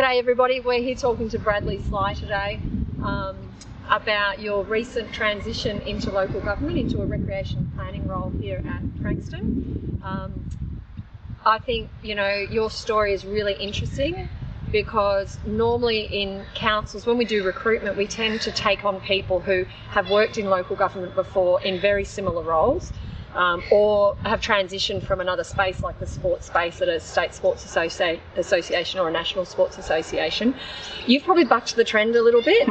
G'day everybody, we're here talking to Brad Sly today about your recent transition into local government, into a recreation planning role here at Frankston. I think, your story is really interesting because normally in councils, when we do recruitment, we tend to take on people who have worked in local government before in very similar roles. Or have transitioned from another space like the sports space at a state sports association or a national sports association. You've probably bucked the trend a little bit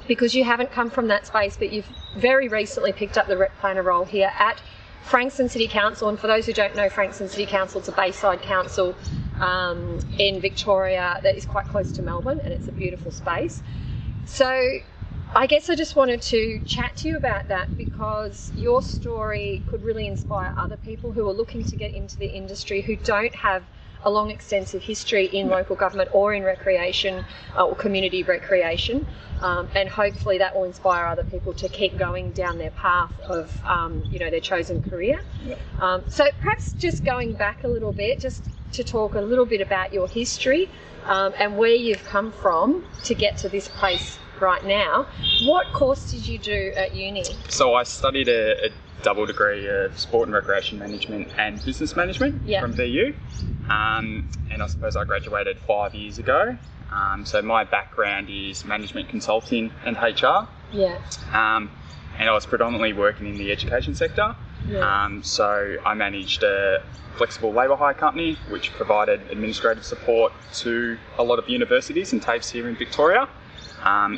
because you haven't come from that space, but you've very recently picked up the rec planner role here at Frankston City Council. And for those who don't know, Frankston City Council, it's a bayside council in Victoria that is quite close to Melbourne, and it's a beautiful space. So I guess I just wanted to chat to you about that because your story could really inspire other people who are looking to get into the industry who don't have a long extensive history in local government or in recreation or community recreation, and hopefully that will inspire other people to keep going down their path of their chosen career. So perhaps just going back a little bit, just to talk a little bit about your history and where you've come from to get to this place right now. What course did you do at uni? So I studied a double degree of sport and recreation management and business management from VU, and I suppose I graduated 5 years ago. So my background is management consulting and HR. And I was predominantly working in the education sector. So I managed a flexible labour hire company which provided administrative support to a lot of universities and TAFEs here in Victoria.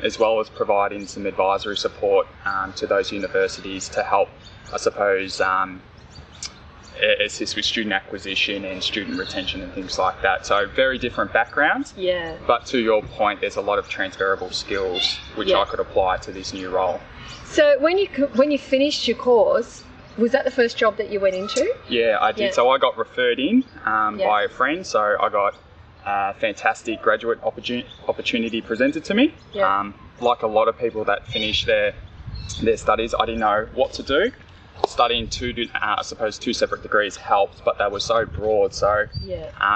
As well as providing some advisory support to those universities to help, I suppose, assist with student acquisition and student retention and things like that. So very different backgrounds. But to your point, there's a lot of transferable skills which I could apply to this new role. So when you finished your course, was that the first job that you went into? Yeah, I did. So I got referred in by a friend. So I got fantastic graduate opportunity presented to me. Like a lot of people that finish their studies, I didn't know what to do. Studying two separate degrees helped, but they were so broad. So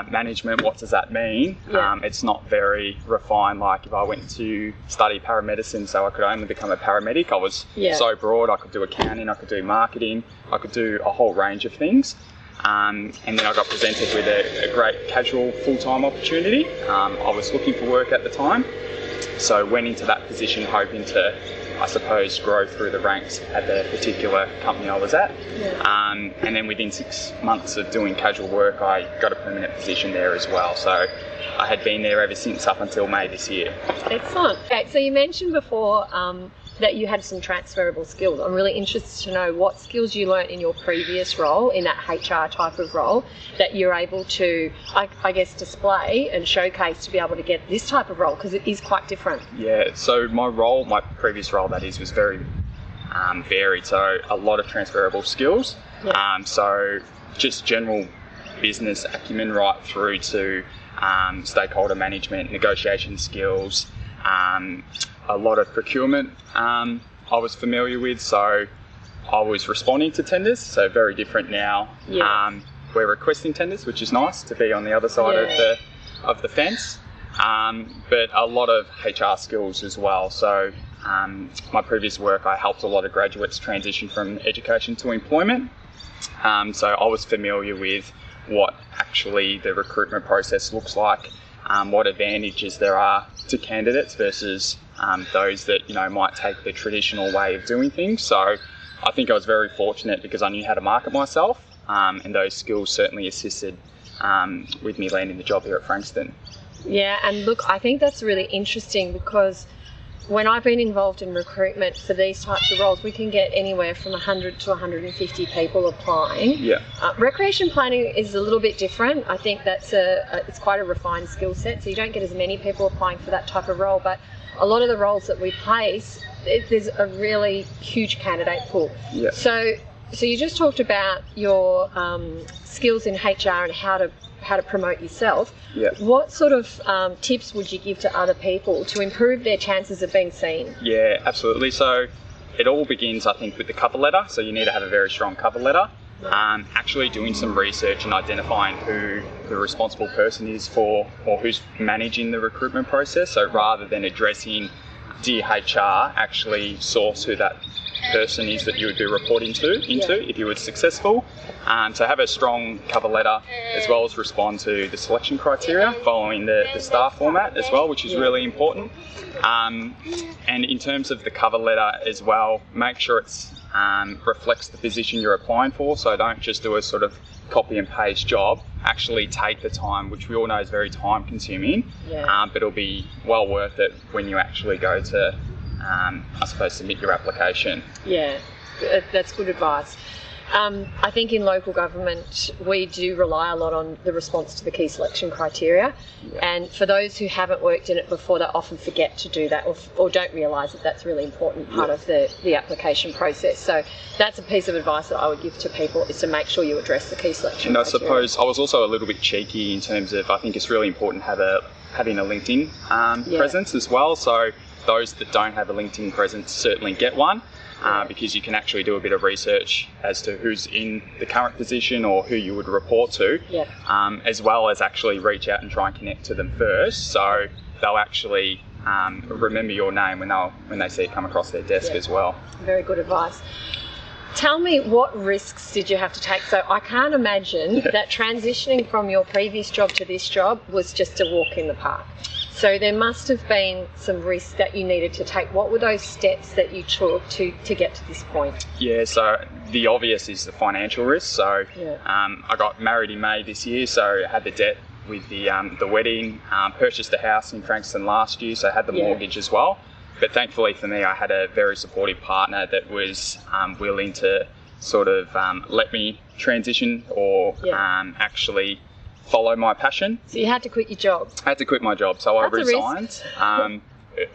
management, what does that mean? It's not very refined. Like if I went to study paramedicine, so I could only become a paramedic, I was so broad. I could do accounting, I could do marketing, I could do a whole range of things. And then I got presented with a great casual full-time opportunity. I was looking for work at the time, so went into that position hoping to, I suppose, grow through the ranks at the particular company I was at. And then within 6 months of doing casual work, I got a permanent position there as well. So I had been there ever since up until May this year. Excellent. Okay, so you mentioned before that you had some transferable skills. I'm really interested to know what skills you learnt in your previous role, in that HR type of role, that you're able to, I guess, display and showcase to be able to get this type of role, because it is quite different. Yeah, so my previous role, that is, was very varied, so a lot of transferable skills. So just general business acumen right through to stakeholder management, negotiation skills, a lot of procurement I was familiar with, so I was responding to tenders, so very different now. We're requesting tenders, which is nice to be on the other side of the fence, but a lot of HR skills as well. So my previous work, I helped a lot of graduates transition from education to employment, so I was familiar with what actually the recruitment process looks like, what advantages there are to candidates versus those that might take the traditional way of doing things. So I think I was very fortunate because I knew how to market myself, and those skills certainly assisted with me landing the job here at Frankston. Yeah, and look, I think that's really interesting because when I've been involved in recruitment for these types of roles, we can get anywhere from 100 to 150 people applying. Recreation planning is a little bit different. I think that's it's quite a refined skill set, so you don't get as many people applying for that type of role, but a lot of the roles that we place, there's a really huge candidate pool. So you just talked about your skills in HR and how to promote yourself. What sort of tips would you give to other people to improve their chances of being seen? Yeah, absolutely. So it all begins, I think, with the cover letter. So you need to have a very strong cover letter. actually doing some research and identifying who the responsible person is for, or who's managing the recruitment process. So rather than addressing dear HR, actually source who that person is that you would be reporting into if you were successful. So have a strong cover letter, as well as respond to the selection criteria following the star format as well, which is really important. And in terms of the cover letter as well, make sure it's reflects the position you're applying for. So don't just do a sort of copy and paste job. Actually take the time, which we all know is very time consuming, but it'll be well worth it when you actually go to I suppose submit your application. Yeah, that's good advice. I think in local government we do rely a lot on the response to the key selection criteria, and for those who haven't worked in it before, they often forget to do that, or don't realise that that's a really important part of the application process. So that's a piece of advice that I would give to people, is to make sure you address the key selection criteria. And I suppose I was also a little bit cheeky in terms of, I think it's really important having a LinkedIn presence as well. So those that don't have a LinkedIn presence, certainly get one, because you can actually do a bit of research as to who's in the current position or who you would report to, as well as actually reach out and try and connect to them first, so they'll actually remember your name when they see it come across their desk as well. Very good advice. Tell me, what risks did you have to take? So I can't imagine that transitioning from your previous job to this job was just a walk in the park. So there must have been some risks that you needed to take. What were those steps that you took to get to this point? Yeah, so the obvious is the financial risk. So I got married in May this year, so I had the debt with the wedding, purchased a house in Frankston last year, so I had the mortgage as well. But thankfully for me, I had a very supportive partner that was willing to sort of let me transition or actually follow my passion. So you had to quit your job? I had to quit my job, so I resigned.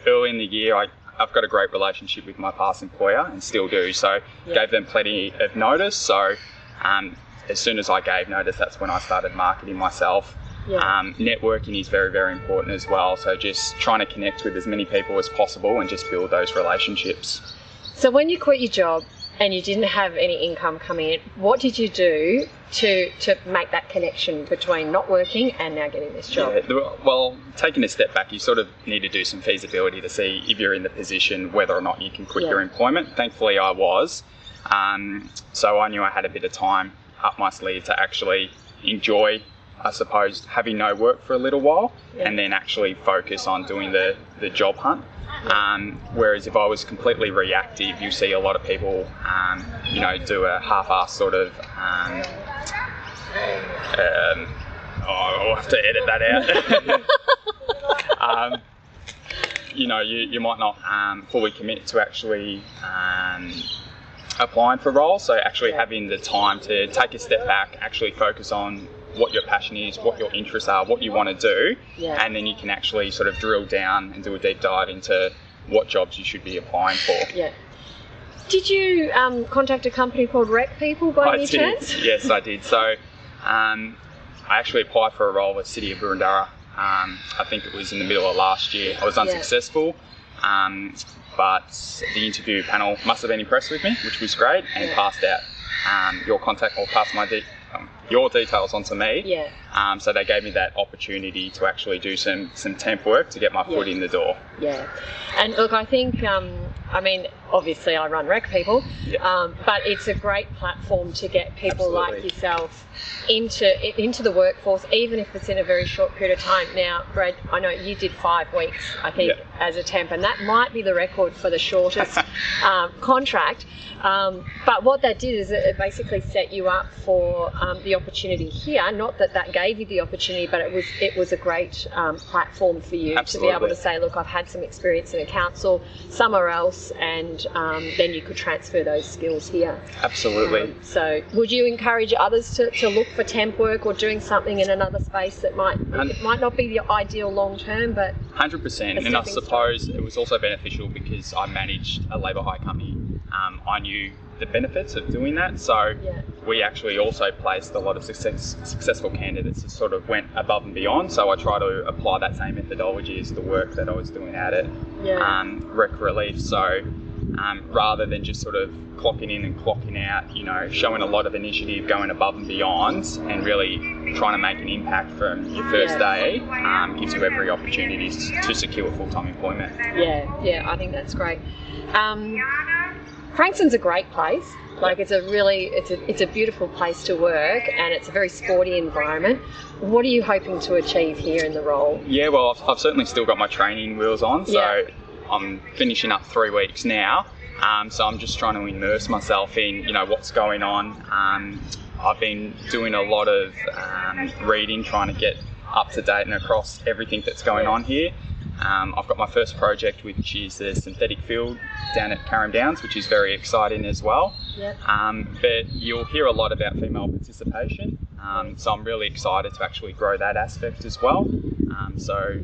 Early in the year, I've got a great relationship with my past employer and still do, so gave them plenty of notice. So as soon as I gave notice, that's when I started marketing myself. Networking is very, very important as well, so just trying to connect with as many people as possible and just build those relationships. So when you quit your job and you didn't have any income coming in, what did you do to make that connection between not working and now getting this job? Well, taking a step back, you sort of need to do some feasibility to see if you're in the position whether or not you can quit your employment. Thankfully I was, so I knew I had a bit of time up my sleeve to actually enjoy, I suppose, having no work for a little while and then actually focus on doing the job hunt. Whereas if I was completely reactive, you see a lot of people, do a half-assed sort of, I'll have to edit that out. You might not fully commit to actually applying for roles, so actually having the time to take a step back, actually focus on what your passion is, what your interests are, what you want to do, and then you can actually sort of drill down and do a deep dive into what jobs you should be applying for. Did you contact a company called Rec People by any chance? Yes, I did. So I actually applied for a role with City of Boroondara. I think it was in the middle of last year. I was unsuccessful, but the interview panel must have been impressed with me, which was great, and passed out your contact, or passed your details onto me. So they gave me that opportunity to actually do some temp work to get my foot in the door. And look, I think, obviously I run Rec People, but it's a great platform to get people like yourself into the workforce, even if it's in a very short period of time. Now, Brad, I know you did 5 weeks, I think, as a temp, and that might be the record for the shortest contract. But what that did is it basically set you up for the opportunity here. Not that gave you the opportunity, but it was a great platform for you to be able to say, look, I've had some experience in a council somewhere else, and then you could transfer those skills here. Absolutely. So would you encourage others to look for temp work or doing something in another space that might not be the ideal long term, but 100%. And I suppose it was also beneficial because I managed a labour hire company. I knew the benefits of doing that, so we actually also placed a lot of successful candidates that sort of went above and beyond. So I try to apply that same methodology as the work that I was doing out at Rec Relief. So rather than just sort of clocking in and clocking out, you know, showing a lot of initiative, going above and beyond, and really trying to make an impact from your first day gives you every opportunity to secure full-time employment. Yeah, I think that's great. Frankston's a great place. Like, it's a beautiful place to work, and it's a very sporty environment. What are you hoping to achieve here in the role? Yeah, well, I've certainly still got my training wheels on, so I'm finishing up 3 weeks now. So I'm just trying to immerse myself in, you know, what's going on. I've been doing a lot of reading, trying to get up to date and across everything that's going on here. I've got my first project, which is the synthetic field down at Carrum Downs, which is very exciting as well. But you'll hear a lot about female participation, so I'm really excited to actually grow that aspect as well. So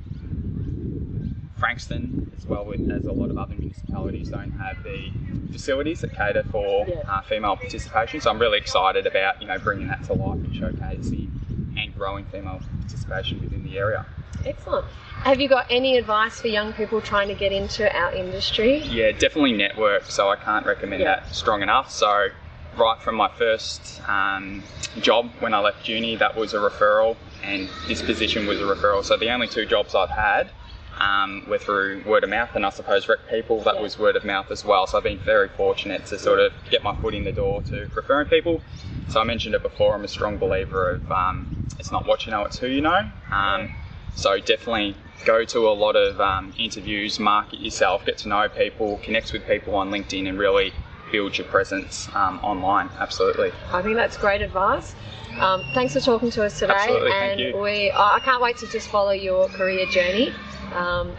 Frankston, as well as a lot of other municipalities, don't have the facilities that cater for female participation. So I'm really excited about, you know, bringing that to life and showcasing and growing female participation within the area. Excellent. Have you got any advice for young people trying to get into our industry? Yeah, definitely network. So I can't recommend that strong enough. So right from my first job when I left uni, that was a referral, and this position was a referral. So the only 2 jobs I've had were through word of mouth, and I suppose Rec People, that was word of mouth as well. So I've been very fortunate to sort of get my foot in the door to referring people. So I mentioned it before, I'm a strong believer of it's not what you know, it's who you know. So definitely go to a lot of interviews, market yourself, get to know people, connect with people on LinkedIn, and really build your presence online. Absolutely. I think that's great advice. Thanks for talking to us today. Absolutely, and thank you. I can't wait to just follow your career journey.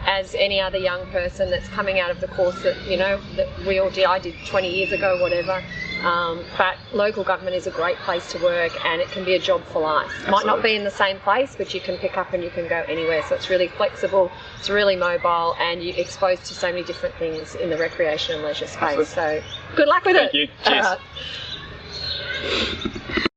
As any other young person that's coming out of the course that, you know, that we all did, I did 20 years ago, whatever. But local government is a great place to work, and it can be a job for life. Absolutely. Might not be in the same place, but you can pick up and you can go anywhere. So it's really flexible, it's really mobile, and you're exposed to so many different things in the recreation and leisure space. Absolutely. So good luck with it. Thank you. Cheers.